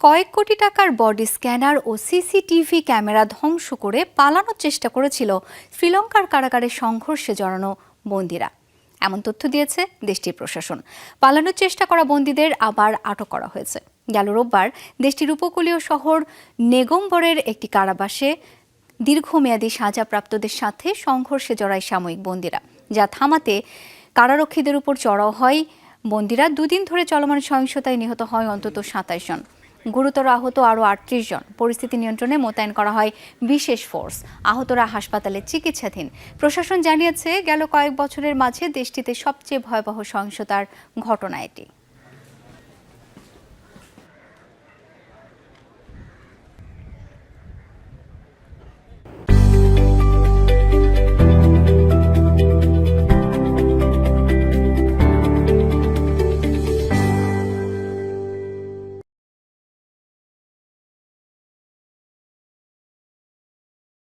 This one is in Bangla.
কয়েক কোটি টাকার বডি স্ক্যানার ও সিসিটিভি ক্যামেরা ধ্বংস করে পালানোর চেষ্টা করেছিল শ্রীলঙ্কার কারাগারে সংঘর্ষে জড়ানো বন্দীরা। এমন তথ্য দিয়েছে দেশটির প্রশাসন। পালানোর চেষ্টা করা বন্দীদের আবার আটক করা হয়েছে। গেল রোববার দেশটির উপকূলীয় শহর নেগোম্বরের একটি কারাবাসে দীর্ঘমেয়াদী সাজাপ্রাপ্তদের সাথে সংঘর্ষে জড়ায় সাময়িক বন্দীরা, যা থামাতে কারারক্ষীদের উপর চড়াও হয় বন্দীরা। দুদিন ধরে চলমান সহিংসতায় নিহত হয় অন্তত ২৭ জন, গুরুতর আহত আরও ৩৮ জন। পরিস্থিতি নিয়ন্ত্রণে মোতায়েন করা হয় বিশেষ ফোর্স। আহতরা হাসপাতালে চিকিৎসাধীন। প্রশাসন জানিয়েছে, গেল কয়েক বছরের মাঝে দেশটিতে সবচেয়ে ভয়াবহ সহিংসতার ঘটনা এটি।